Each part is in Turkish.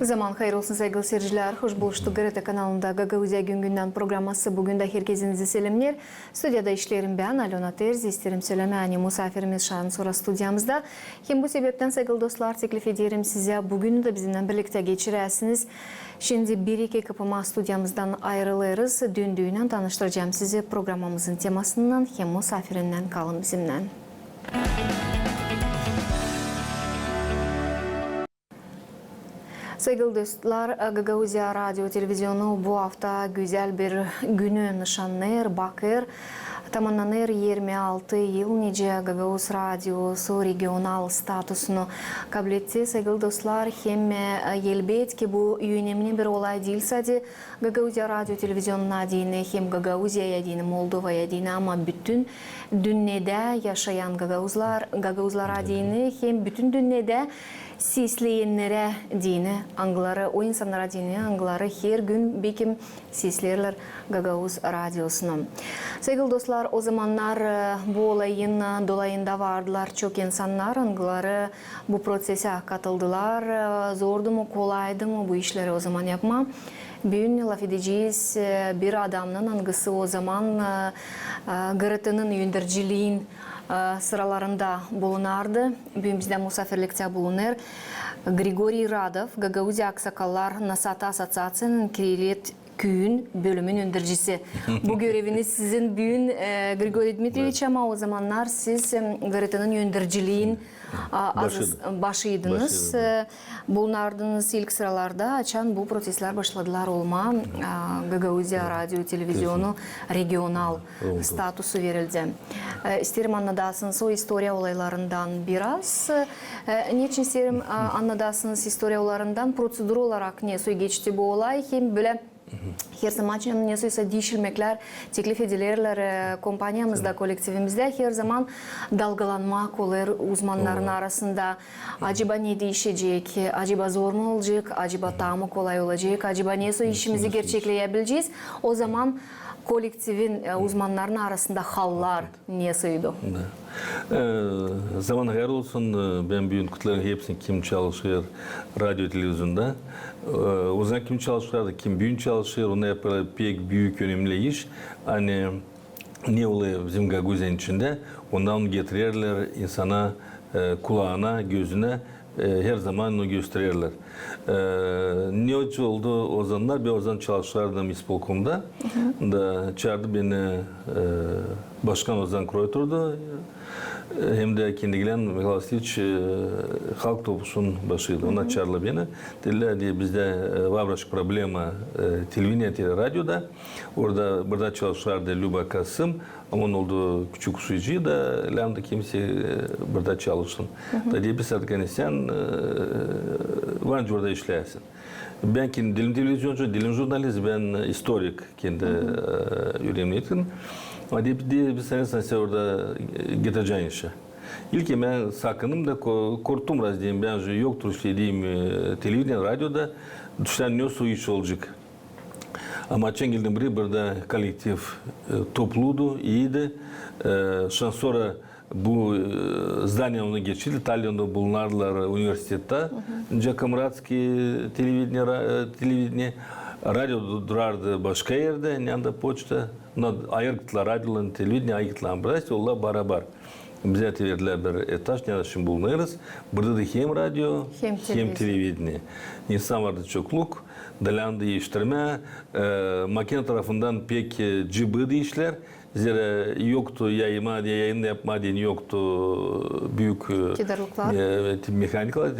Zaman hayır olsun sevgili seyirciler. Hoş buluştuk. GRT kanalında Gagauzya Gün programması. Bugün de herkesinizi selamlar. Stüdyada işlerim ben Alona Terzi. İsterim söylemeni misafirimiz Şahin sonra stüdyamızda. Hem bu sebepten sevgili dostlar teklif ederim size. Bugün de bizimle birlikte geçiresiniz. Şimdi bir iki kapıma stüdyamızdan ayrılırız. Düğünden tanıştıracağım sizi programımızın temasından hem misafirinden kalın bizimle. Sevgili dostlar, Gagauzya Radyo Televizyonu bu hafta güzel bir günü nişanlar, bakır. Tamamlanır 26 yıl nice Gagauz Radyosu regional statusunu kabul etti. Sevgili dostlar, hem elbet ki bu önemli bir olay değil sadece Gagauzya Radyo Televizyonu adına hem Gagauzya adına, Moldova adına ama bütün dünyada yaşayan Gagauzlar adına hem bütün dünyada sesleyenlere dini, angları, o insanlara dini, angları her gün bekim seslerler Gagauz Radyosu'na. Sevgili dostlar, o zamanlar bu olayın dolayında vardılar çok insanlar, angları bu prosese katıldılar. Zordu mu, kolaydı mı bu işleri o zaman yapma? Bugün laf edeceğiz bir adamın angısı o zaman GRT'nin yöndericiliğin sıralarında bulunardı. Bugün bizden misafirlikte bulunur. Grigoriy Radov, Gagauzya Aksakallar Nasata Asosiyasyası'nın Kiryat Köyün bölümün yöndericisi. Bu göreviniz sizin bugün Grigoriy Dmitrievich ama o zamanlar siz GRT'nin yöndericiliğin başıydınız. Bulunardınız ilk sıralarda açan bu protestler başladılar olma. Gagauzya Radyo Televizyonu regional statusu verildi. İsterim anladasınız o historia olaylarından biraz. Niçin isterim anladasınız historia olaylarından prosedür olarak nasıl geçti bu olay? Hem böyle her zaman nasılsa değiştirmekler teklif edilirler kompanyamızda, kolektivimizde her zaman dalgalanmak olur uzmanların arasında. Acaba ne değişecek, acaba zor mu olacak, acaba daha mı kolay olacak, acaba nasıl işimizi gerçekleyebileceğiz? O zaman kolektivin uzmanların arasında hallar nasıldı? Zaman hayır olsun, ben bugün kutlarım hepsini kim çalışıyor radyo televizyonda. O zaman kim çalışıyor, kim bugün çalışıyor, onu yaparlar pek büyük önemli iş. Hani ne oluyor bizim Gagauzyanın içinde, ondan getirirler insana, kulağına, gözüne her zaman onu gösterirler. Ne oldu o zamanlar? Ben o zaman çalışırdım İspolkom'da. Çağırdı beni başkan o zaman Kroytur'du. Hem de kendinden Mikhail Vasilievich halk topusunun başıydı. Ona çağırdı beni. Dediler diye bizde var problema televizyon, radyoda. Burada çalışırdı Luba Kasım. Ama onun olduğu küçük suyucu da lamda kimse burada çalışsın. Diye biz artık sen varınca orada işlersin. Ben kendi dilim televizyoncu, dilim jurnalist, ben historik kendi yüreğimliydim. Ama diye bir sene orada getireceğim işe. İlk ben sakınım da korktum biraz diyeyim. Ben yoktur işte diyeyim televizyon, radyoda düşen ne su iş olacak. Ama Çengil'den beri burada kolektif topluydu, iyiydi. Sonra bu zdanya ona geçildi. Tallinn'da bulunarlar üniversitede. Cakamratski televizyon, radyo durardı başka yerde. Yani poçta. Ayırttılar radyoların televizyon, ayırttılar. Burası onlar beraber. Bize verdiler bir etaş, yani şimdi bulunuruz. Burada da hem radyo, hem televizyon. İnsan vardı çokluk. Dalan değiştirme, makine tarafından pek cıbıdı işler. Zira yoktu yayma diye, yayın yapma diye yoktu büyük mekanikler,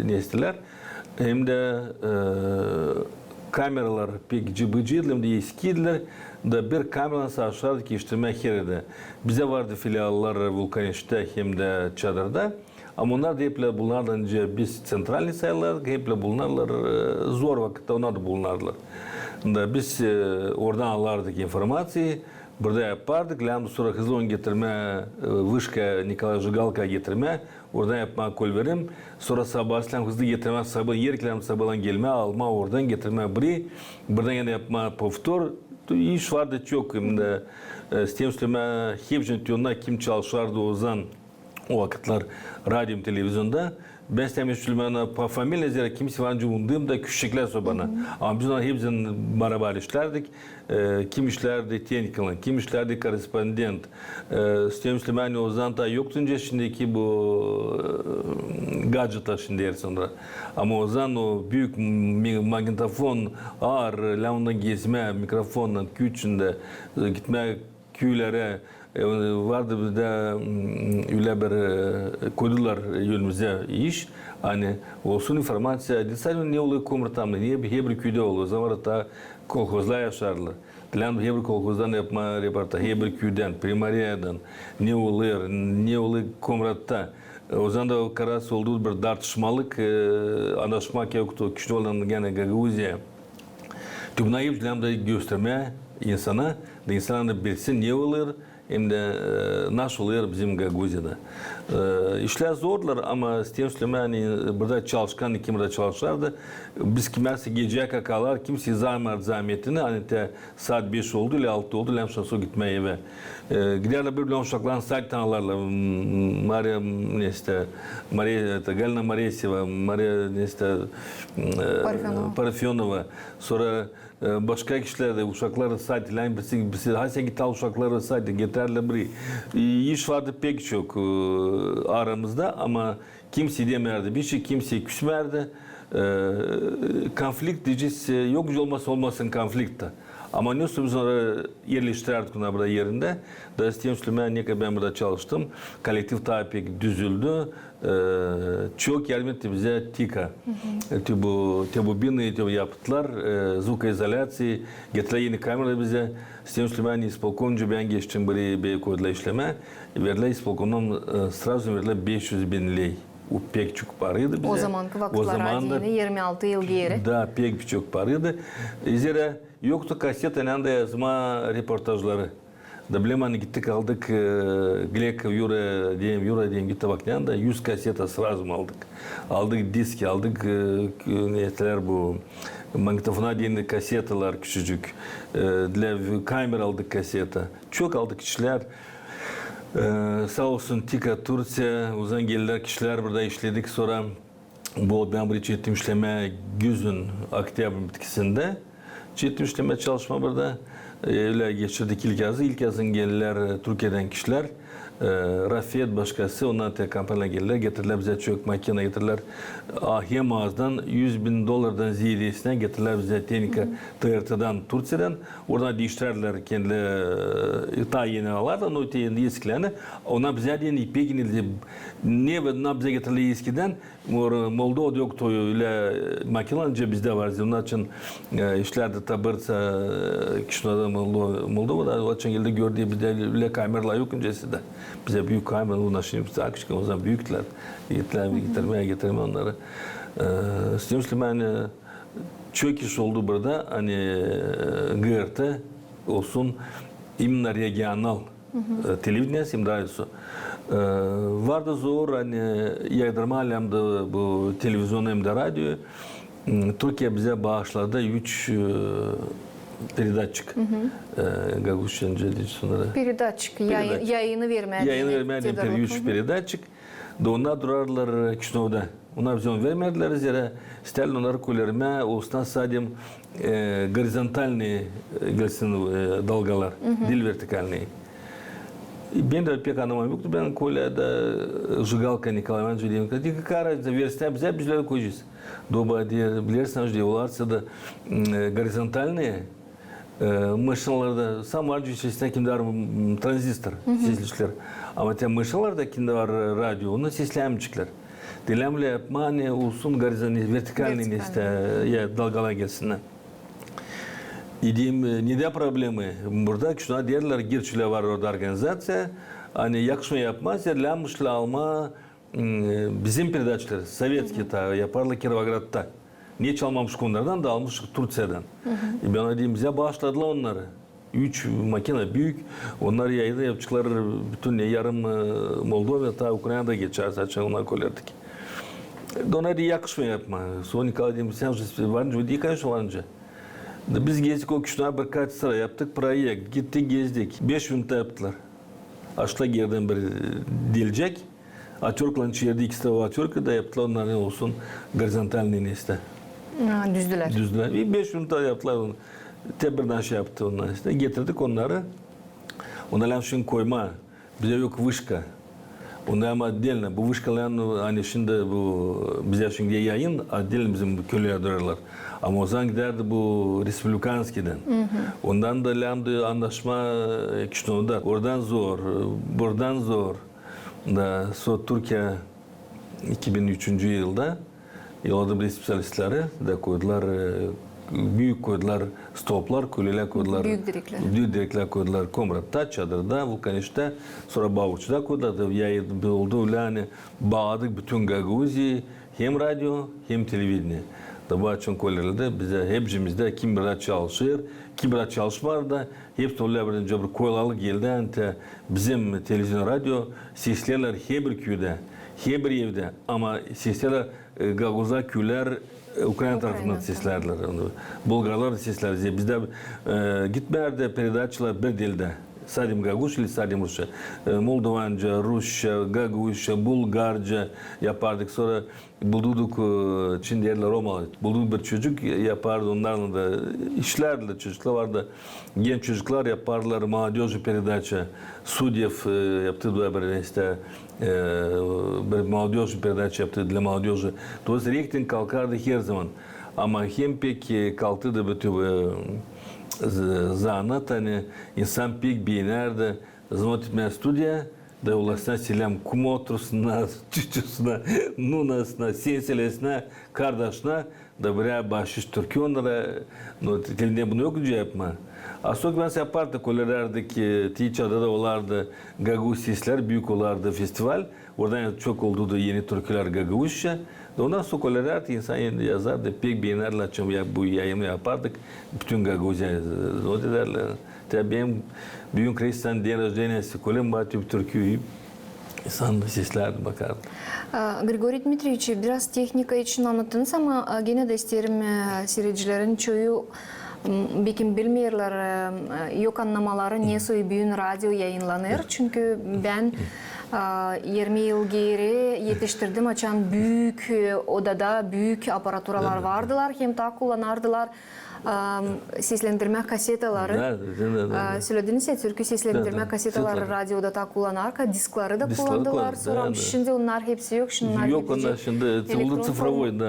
nesneler. Hem de kameralar pek cıbıcıydı, hem de eskiydiler. Da bir kameranın aşağıdaki iştirme heride. Bize vardı filiallar Vulkaniş'te hem de Çadır'da. Ama onlar da hep bulunarlar önce biz sentralni sayılar, hep bulunarlar zor vakitte onlar da bulunarlar. Biz oradan alırdık informasyayı, burada yapardık, lambda sonra hızlı onu getirme, Vışka, Nikolay Zhigalka getirme, oradan yapma kol verim, sonra sabah hızlı getirme, sabah yeriklerim sabahlan gelme, alma oradan getirme buradan yine yapma povtor, iş vardı çok, s tem hepsinin tiyonuna kim çalışırdı o zaman. O vakitler radyo televizyonda Ben Süleyman'a pa familya zira kimse vancı undum da küçükler sobana. Ama biz ona hepsini beraber işlerdik. Kim işlerdi teknikal, kim işlerdi korespondent. Süleyman'ı o zaman da yoktunca şimdiki bu gadgetlar şimdi yer sonra. Ama o zaman o büyük magnetofon, ağır, lavunda gezme, mikrofonla küçüğünde gitme küylere vardı bizde öyle bir koydular yönümüze iş. Hani olsun informasiya, sadece ne oluyor komurtamda, niye bir Hebri köyde oluyor, o zaman da kolhozlar yaşarlar. Dilan Hebri kolhozdan yapma reportaj, Hebri köyden, primariyadan ne oluyor komuratta. O zaman da karas olduğu bir tartışmalık anlaşmak yoktu. Kişi olan gene Gagauzya. Tümünü hep da göstermeye insana, da insanlar da bilsin ne oluyor, hem de nasıl oluyor bizim Gagauziya'da. İşler zorlar ama Süleyman'ı burada çalışkan, kim burada çalışırdı. Biz kimse geceye kakalar, kimse zahmetini, hani de saat 5 oldu ile 6 oldu, ile sonra gitmeye eve. Giderler bir uşaklarını saat tanılarla, Galina Marieseva, Maria Parafyonova, sonra başka kişiler de uşakları saat ile birisi hasi gitar uşakları saat gitarla biri iş vardı pek çok aramızda ama kimse demerdi bir şey kimse küsmerdi konflikt diyeceğiz yok olmasın konflikte. Ama ne biz sonra yerleştirdik ona burada yerinde. Da Süleyman ne kadar ben burada çalıştım. Kolektif tabi pek düzüldü. Çok yardım etti bize TİKA. Bu bini yaptılar. Звукоизоляции. Getirdiler yeni kamera bize. Süleyman İspolkoncu ben geçtim buraya Beykoz'la işleme. Verdiler İspolkon'dan sırası verdiler 500 bin lei. O pek çok paraydı bize. O zamanki vakitler 26 yıl geri. Da pek çok paraydı. Zira yoktu kaset yanında yazma reportajları. Da bilemem gittik aldık Glek Yura diyeyim gitti bak yanında 100 kaseta sırası aldık. Aldık diski aldık neler bu magnetofona diyen kasetalar küçücük. Kamera aldık kaseta. Çok aldık kişiler. Sağ olsun TİKA Tursiya uzan geldiler kişiler burada işledik sonra bu ben buraya çetim işleme güzün Oktyabr bitkisinde çetim işleme çalışma burada öyle geçirdik ilk yazın geldiler Türkiye'den kişiler Rafiyet başkası ondan tek kampanya geldiler getirdiler bize çok makine getirdiler hem ağızdan $100.000 ziyadesine getirdiler bize teknika TRT'dan Türkiye'den oradan değiştirdiler kendileri ta yeni alardan o yeni eskilerini ona bize diyen ipek inildi ne bize getirdiler eskiden Moldova yoktu öyle makineler bizde var onun için işlerde tabırsa kişilerden Moldova'da o için geldi gördüğü bizde öyle kameralar yok öncesi de bize büyük kameralar ulaşıyoruz akışkan o zaman büyükler getirmeye onları Süleyman çok iş oldu burada hani GRT olsun imna regional televizyonası imdayısı vardı zor hani yaydırma alemde bu televizyon hem de radyo Türkiye bize bağışladı 3 передатчик Gaguşyanca sonra. Передатчик yayını vermedi. Yayını vermedi 3 передатчик. Da onlar durarlar Kişinov'da. Onlar bize onu vermediler zira isterler onları koyarma olsun sadece horizontalni gelsin dalgalar, dil vertikalni. Ben de pek anlamam yoktu. Ben koylarda Жигалка Николай Иванович diyeyim. Dedi ki kararınca verirsen bize bizleri koyacağız. Doba diye bilirsen diyorlarsa da horizontalni maşinalarda sam var içerisinde kimde var tranzistor sesliçler. Ama te maşinalarda kimde var radyo onu seslemcikler. Dilemle yapma ne olsun vertikalni işte ya dalgalar gelsinler. Dediğim ne de problemi burada şuna diyorlar girçiler var orada organizasyon hani yakışma yapmaz yerlenmişler alma bizim передачalar Sovyetski ta yaparlar Kirovograd'da. Niye çalmamış konulardan da almıştık Türkiye'den. Ben ona diyeyim bize bağışladılar onları. 3 makine büyük. Onlar yayında yapacakları bütün yarım Moldova ta Ukrayna'da geçer saçma onlar koyardık. Ona diye yakışma yapma. Sonra Nikolay diyeyim sen varınca diye kanşı varınca. Biz gezdik o kişiler birkaç sıra yaptık. Proyekt gittik gezdik. 5 minut yaptılar. Açla geriden bir dilecek. Atörk'la çiğerdi ikisi de o atörk'ü de yaptılar onlar ne olsun horizontal neyse. Düzdüler. Düzdüler. Bir 5 ünite yaptılar onu. Tebirden şey yaptı onlar işte. Getirdik onları. Onlarla şimdi koyma. Bize yok vışka. Onlar ama отдельно. Bu vışkaların hani şimdi bu bize şimdi yayın отдельно bizim köylüye durarlar. Ama o zaman giderdi bu Respublikanski'den. Ondan da landı anlaşma kişinin da oradan zor, buradan zor. Da sonra Türkiye 2003 yılda yolladı bir spesyalistleri de koydular büyük koydular stoplar, kuleler koydular. Büyük direkler. Büyük direkler koydular Komrat'ta, Çadır'da, Vulkaniş'te, sonra Bavuç'ta koydular. Yayın oldu öyle hani bağladık bütün Gagavuzi'yi hem radyo hem televizyon. Da bu açın koylarında bize hepimizde kim biraz çalışır, kim biraz çalışmar da hepsi öyle bir koylalık geldi. Bizim televizyon, radyo seslerler her bir köyde, her bir evde ama seslerler Gagavuz'a köyler Ukrayna tarafından seslerler. Bulgarlar sesler. Bizde gitmelerde передачalar bir dilde. Sadim Gaguş ile Sadim Rusça. Moldovanca, Rusça, Gaguşça, Bulgarca yapardık. Sonra bulduk Çin yerler Roma. Bulduk bir çocuk yapardı. Onlarla da işlerdi. Çocuklar vardı. Genç çocuklar yaparlar. Молодежи передача. Судьев yaptı böyle işte bir молодежи передача yaptı для молодежи. Dolayısıyla reyting kalkardı her zaman. Ama hem pek kalktı da bütün zanat, hani insan pek beğenerdi. Смотрит меня студия, da ulaşsana selam kuma otursunlar, çüçüsüne, nunasına, senselesine, kardeşine, da buraya bahşiş Türkiye onlara, telinde bunu yok yapma. Asok ben yapardık, olardı ki Tiça'da da olardı Gagavuş sesler, büyük olardı festival. Oradan çok oldu da yeni türküler Gagavuşça. Ondan sonra olardı insan yazardı, pek beğenerler açım bu yayını yapardık. Bütün Gagavuş'a o derler. Tabii benim büyük Hristiyan diye rождения kolem batı Türkiye'yi insan seslerdi bakardı. Grigoriy Dmitrievich, biraz teknika için anlattınız ama gene de isterim seyircilerin çoğu belki bilmiyorlar, yok anlamaları niye büyün radyo yayınlanır. Çünkü ben 20 yıl geri yetiştirdim açan büyük odada büyük aparaturalar vardılar. Hem de kullanardılar. Seslendirme kasetaları. Söylediniz ya, türkü seslendirme kasetaları radyoda da kullanarken diskleri de kullandılar. Sonra şimdi onlar hepsi yok. Şunlar yok onlar şimdi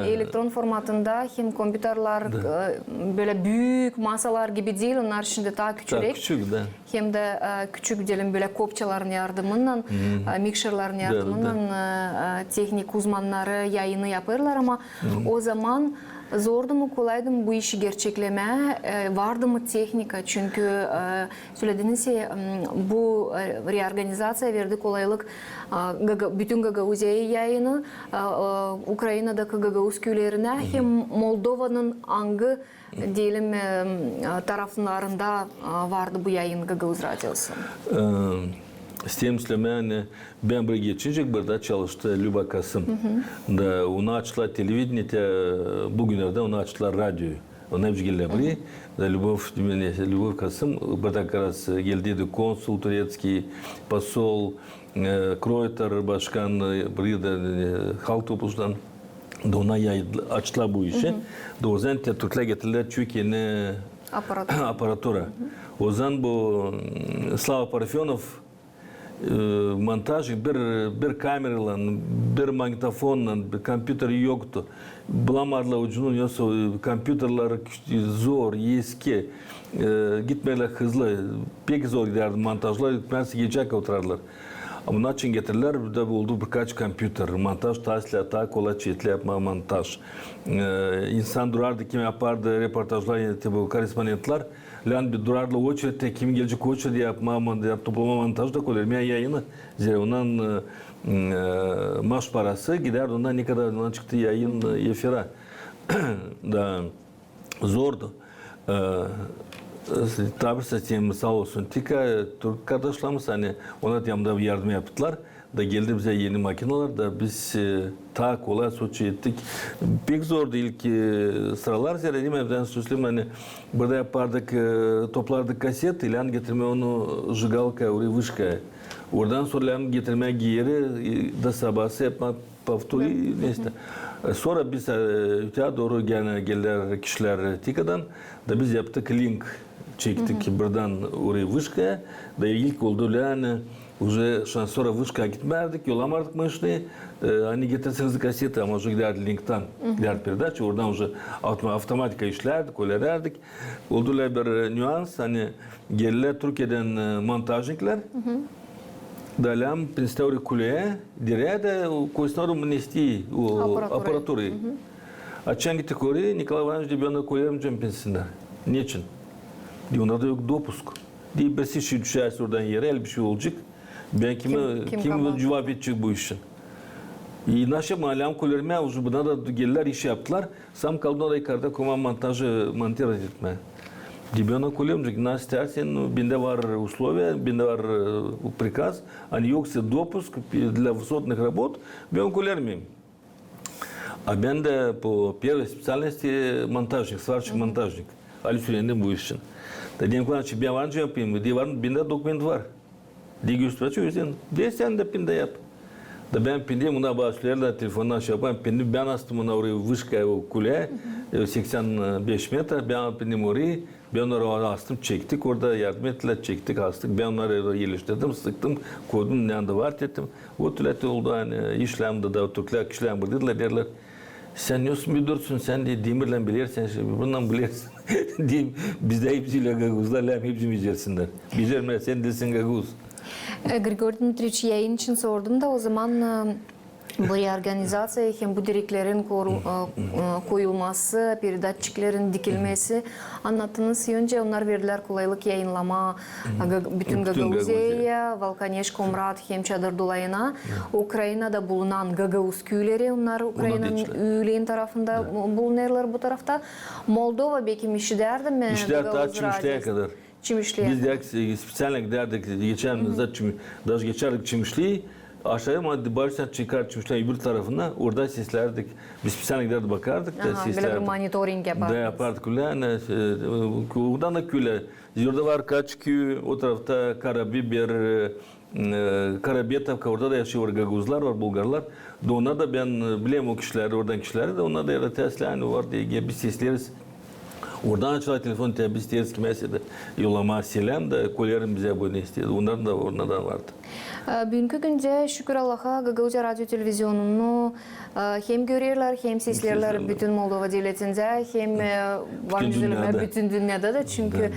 elektron formatında hem kompüterler böyle büyük masalar gibi değil. Onlar şimdi daha küçük. Hem de küçük diyelim böyle kopçaların yardımından, mikserlerin yardımından teknik uzmanları yayını yaparlar ama o zaman zordu mu kolaydı mı bu işi gerçekleme, vardı mı teknika? Çünkü söylediniz ya bu reorganizasyaya verdi kolaylık bütün Gagavuzya'yı yayını, Ukrayna'daki Gagavuz köylerine hem Moldova'nın hangi diyelim taraflarında vardı bu yayın Gagavuz Radyosu? Stemslemeni ben bir geçince burada çalıştı Lüba Kasım. Da onu açtılar televizyon, bugünlerde onu açtılar radyoyu. Onu hep geldi. Любовь Kasım burada karas geldi konsul Turetski, посол, Kroyter başkan burada halk topluluğundan da ona açtılar bu işi. Da o zaman Türkler getirdiler Türkiye'nin aparatura. O zaman bu Slava Parafyonov montajı bir kameralan, bir magnetofonla, bir kompüter yoktu. Bulamadılar ucunu, yoksa kompüterler zor, eski, gitmeler hızlı, pek zor giderdi montajlar, gitmezse gece oturarlar. Ama onun için getirdiler, da oldu birkaç kompüter, montaj tasla, ta kolay çetle yapma montaj. İnsan durardı, kim yapardı, reportajlar, bu korespondentler, lan bir durarlı очередь, kim gelecek очередь yapma, toplama montaj da koyar. Yani yayını, ondan maaş parası giderdi, ondan ne kadar ondan çıktı yayın efira. Da zordu. Tabi satayım sağ olsun. Tika Türk kardeşlerimiz hani ona da yardım yaptılar. da geldi bize yeni makineler da biz ta kolay sonuç ettik. Pek zor değil ki sıralar seyredeyim evden söyleyeyim hani burada yapardık toplardık kaset ilan getirme onu jıgalka oraya vışka. Oradan sonra ilan getirme giyeri da sabahsı yapma pavtoyu neyse. Sonra biz öteye doğru gene geldiler kişiler tikadan da biz yaptık link çektik buradan oraya vışkaya da ilk oldu yani уже sonra vışkaya gitmerdik yollamardık maşını hani getirseniz kaseti ama уже giderdi linkten giderdi передача oradan уже avtomatika işlerdik öyle oldular bir nüans hani geldiler Türkiye'den montajnikler Далям представили куле, диряда, коснору мнести аппаратуры. А чанги такой Николай Иванович Дебенов кулем джемпинсинler. Niçin? Diyor onlarda yok допуск. Diye bir şey düşerse oradan yere el bir şey olacak. Ben kim cevap edecek bu işin? И наши малям kullerime уже buna da geldiler iş yaptılar. Sam kaldı orada yukarıda kuma montajı montaj etmeye. Ребенок улемжик, Настя, бинде var условия, бинде var приказ, а не yoksa допуск для высотных работ, ben kullanmayayım. А ben de по первой специальности монтажник, сварщик монтажник. Ali Süleyman'ın bu işin. Da diyelim ki ben var yapayım, diye var, binde dokument var. Diye gösteriyor, diye sen de binde yap. Da ben pindeyim, ona başlıyorlar telefondan şey yapayım, pindi ben astım ona oraya vışkaya kule, 85 metre, ben pindim orayı, ben onları astım, çektik, orada yardım ettiler, çektik, astık, ben onları yerleştirdim, sıktım, koydum, ne anda var dedim. O tületi oldu, hani işlemde de Türkler kişiler buradadılar, derler. Sen nasıl müdürsün, sen de demirle bilirsen, bundan bilirsin. Diyeyim, bizde hepsiyle gaguzlar, hepsi bilirsinler. Bilirler, sen desin gaguz. Grigor Dmitrievich yayın için sordum da o zaman bu reorganizasyaya hem bu direklerin koyulması, передатчикlerin dikilmesi anlattınız. Önce onlar verdiler kolaylık yayınlama bütün Gagauziya'ya, Valkaneş, Komrat, hem Çadır Dolayı'na. Ukrayna'da bulunan Gagauz köyleri, onlar Ukrayna'nın üyeliğin tarafında bulunurlar bu tarafta. Moldova belki işlerdi mi? İşler ta Çimişli'ye kadar. Çimişli'ye. Biz de специально giderdik, даже geçerdik Çimişli'yi. Aşağıya madde baştan çıkar Çimişli'nin öbür tarafına, orada seslerdik. Biz spesial giderdik bakardık da seslerdik. Böyle bir monitoring yapardık. Da yapardık öyle. Oradan da köyle. Orada var kaç köy, o tarafta Karabiber, Karabetavka, orada da yaşıyor Gaguzlar var, Bulgarlar. Da ona da ben bileyim o kişileri, oradan kişileri de ona da ya da Tesla'nı var diye biz sesleriz. Oradan açılan telefon biz isteriz ki mesela yollama selam da kolyerim bize bunu istedi. Onların da oradan vardı. Bugünkü günde şükür Allah'a Gagauzya Radyo Televizyonu'nu hem görürler hem seslerler bütün Moldova devletinde hem bütün dünyada da çünkü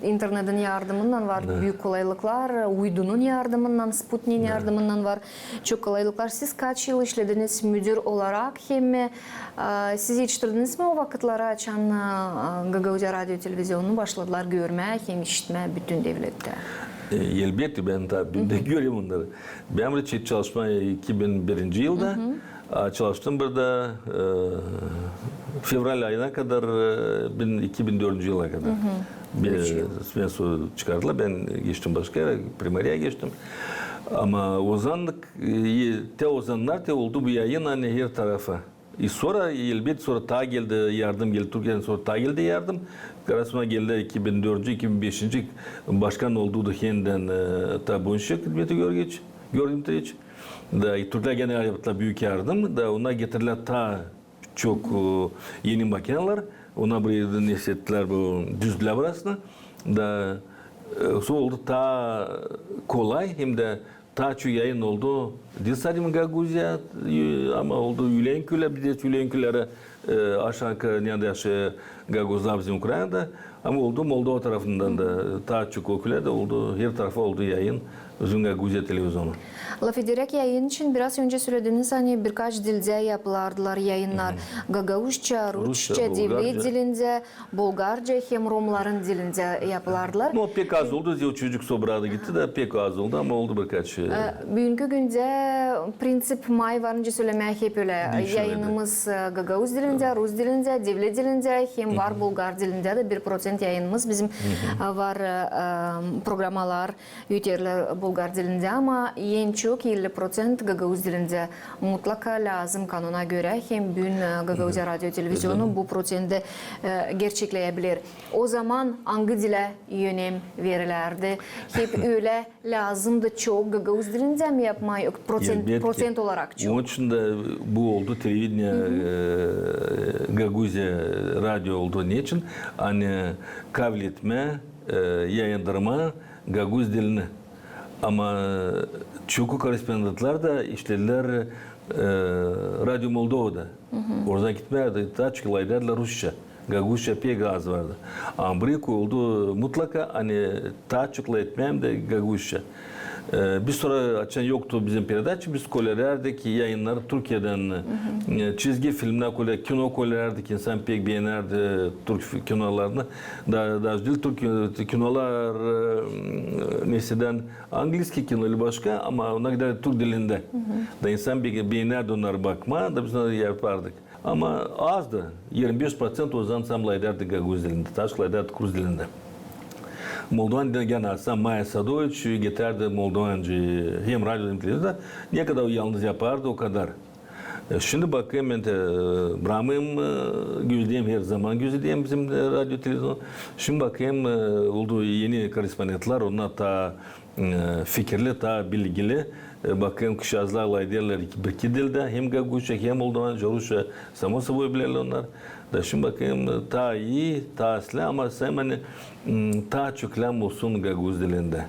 internetin yardımından var büyük kolaylıklar, uydunun yardımından, Sputnik'in yardımından var çok kolaylıklar. Siz kaç yıl işlediniz müdür olarak hem siz yetiştirdiniz mi o vakitleri açan Gagauzya Radyo Televizyonu'nu başladılar görmeye hem işitmeye bütün devlette? Elbette ben tabii de görüyorum onları. Ben burada çalışmaya 2001 yılda çalıştım burada Fevral ayına kadar 2004 yıla kadar. Ben sonra çıkardılar, ben geçtim başka yere, primariye geçtim. Ama o zamanlar oldu bu yayın hani her tarafa. Sonra elbette sonra ta geldi yardım geldi Türkiye'den sonra ta geldi yardım. Karasına geldi 2004 2005 başkan olduğu yeniden ta Bonşik Dmitri Georgievich. Da Türkler gene yaptılar büyük yardım da ona getirdiler ta çok yeni makineler. Ona buraya nesettiler bu düzlüğe burasını. Da so oldu ta kolay hem de Taçu yayın oldu. Dilsadim Gaguzya ama oldu Yülenküler, bir de Yülenküler'e aşağı yukarı yaşıyor Gaguzlar bizim Ukrayna'da. Ama oldu Moldova tarafından da Taçu Koküler'de oldu. Her tarafa oldu yayın. Uzun Gaguzya televizyonu. Laf ederek yayın için biraz önce söylediniz hani birkaç dilde yapılardılar yayınlar. Gagauzca, Rusça, devlet dilinde, Bulgarca hem Romların dilinde yapılardılar. No, pek az oldu. O çocuk sobradı gitti de pek az oldu ama oldu birkaç. Bugünkü günde prensip may varınca söylemeye hep öyle. Yayınımız Gagauz dilinde, Rus dilinde, devlet dilinde hem var Bulgar dilinde de 1% yayınımız bizim var programalar, yüterler Bulgar dilinde ama en çok 50% Gagavuz dilinde mutlaka lazım kanuna göre. Hem bugün Gagavuzya Radyo Televizyonu bu prosenti gerçekleyebilir. O zaman hangi dile önem verirlerdi? Hep öyle lazımdı çok Gagavuz dilinde mi yapmayı? Prosent olarak çok. Onun için de bu oldu televizyon Gagavuzya Radyo olduğu için hani kabul etme, yayındırma Gagavuz dilini. Ama çok korespondentler da işlediler Radyo Moldova'da. Oradan gitmeyerdi. Daha çok olaylarla Rusça. Gagavuzca pek az vardı. Ama buraya oldu mutlaka hani daha çok etmeyeyim de Gagavuzca. Bir sonra açan yoktu bizim передача. Biz koyardık yayınları Türkiye'den çizgi filmler koyardık, kino koyardık. İnsan pek beğenerdi Türk kinolarını. Daha değil Türk kinolar mesela İngilizce kinoları başka ama ona kadar Türk dilinde. Da insan beğenerdi onlara bakma da biz onları yapardık. Ama azdı. 25% o zaman samlaydardı Gagavuz dilinde, taşlaydardı Kurz dilinde. Moldovan gene aslında Maya Sadoviç getirdi Moldovancı hem radyo hem televizyonda ne kadar yalnız yapardı o kadar. Şimdi bakayım ben de Brahm'ım gözleyeyim her zaman gözleyeyim bizim radyo televizyon. Şimdi bakayım oldu yeni korespondentler onlar da fikirli ta bilgili. Bakayım kişi azlarla ederler iki dilde hem Gagavuzca hem Moldovanca Rusça samo собой bilirler onlar. Da şimdi bakayım ta iyi ta aslı ama sen hani ta çok lam olsun Gagavuz dilinde.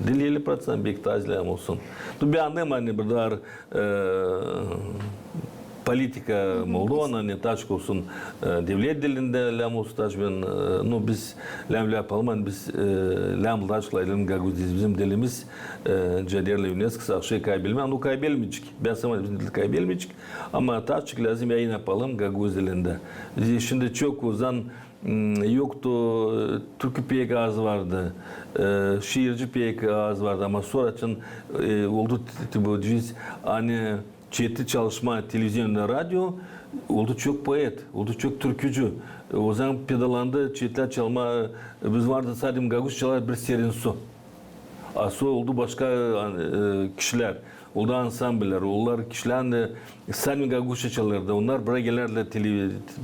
Dil 50% bir ta lam olsun. Tu bir anlayayım hani burada politika Moldova'nın ne taşk olsun devlet dilinde lam olsun taş ben no biz lam yapalım biz lam taşlayalım Gagavuz bizim dilimiz Caderle UNESCO şey kaybetmem onu kaybetmeyecek ben sana bizim dil kaybetmeyecek ama taşk lazım yayın yapalım Gagavuz dilinde şimdi çok uzan yoktu Türkü pek az vardı şiirci pek az vardı ama sonra için oldu bu hani çeşitli çalışma, televizyonda, radyo oldu çok poet, oldu çok türkücü. O zaman pedalandı, çeşitli çalma, biz vardı sadece Gagavuz çalar bir serin su. Asu oldu başka kişiler, oldu ansambller, onlar kişiler sadece Gagavuzca çalardı. Onlar buraya gelirler,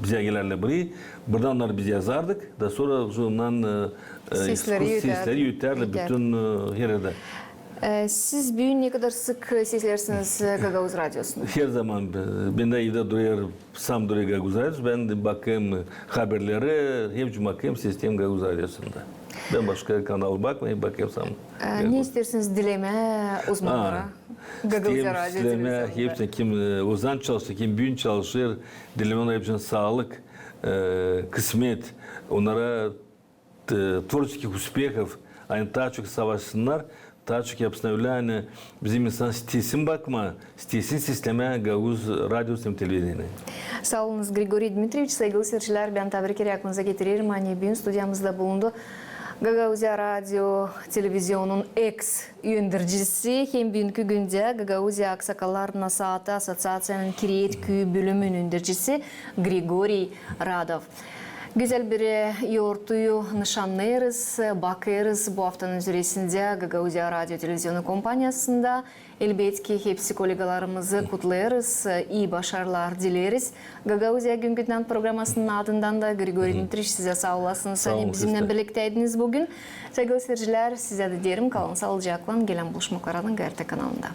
bize gelirler buraya. Buradan onlar biz yazardık. Da sonra ondan sesleri yüterler bütün her yerde. Siz bugün ne kadar sık seslersiniz Gagavuz Radyosu'nda? Her zaman ben de evde duruyor, sam duruyor Gagavuz Radyosu. Ben de bakayım haberleri, hem bakayım sistem Gagavuz Radyosu'nda. Ben başka kanal bakmayayım, bakayım sam. Ne istersiniz dileme uzmanlara? Gagavuz Radyo Televizyonda. Hepsi kim uzan çalışır, kim bugün çalışır, dileme hepsinin sağlık, kısmet, onlara tворческих успехов, hani daha çok savaşsınlar. Daha çok yapsınlar öyle hani bizim insan istesin bakma, istesin sisteme Gagavuz Radyosu televizyonu. Sağ olunuz Grigoriy Dmitrievich, saygılı seyirciler. Ben tabrikleri aklınıza getiririm. Hani bugün stüdyamızda bulundu. Gagavuzya Radyo Televizyonun ex-yöndürücüsü hem bugünkü günde Gagavuzya Aksakallar Nasata Asosiyasyonun Kiriyet Köyü bölümünün yöndürücüsü Grigoriy Radov. Güzel bir yoğurtuyu nişanlarız, bakarız bu haftanın süresinde Gagavuzya Radyo Televizyonu Kompanyası'nda. Elbette ki hepsi kolegalarımızı kutlarız, iyi başarılar dileriz. Gagavuzya Güngünden programının adından da Grigoriy Dmitrievich size sağ olasınız. Hani bizimle birlikteydiniz bugün. Sevgili seyirciler size de derim kalın sağlıcakla gelen buluşmalarının GRT kanalında.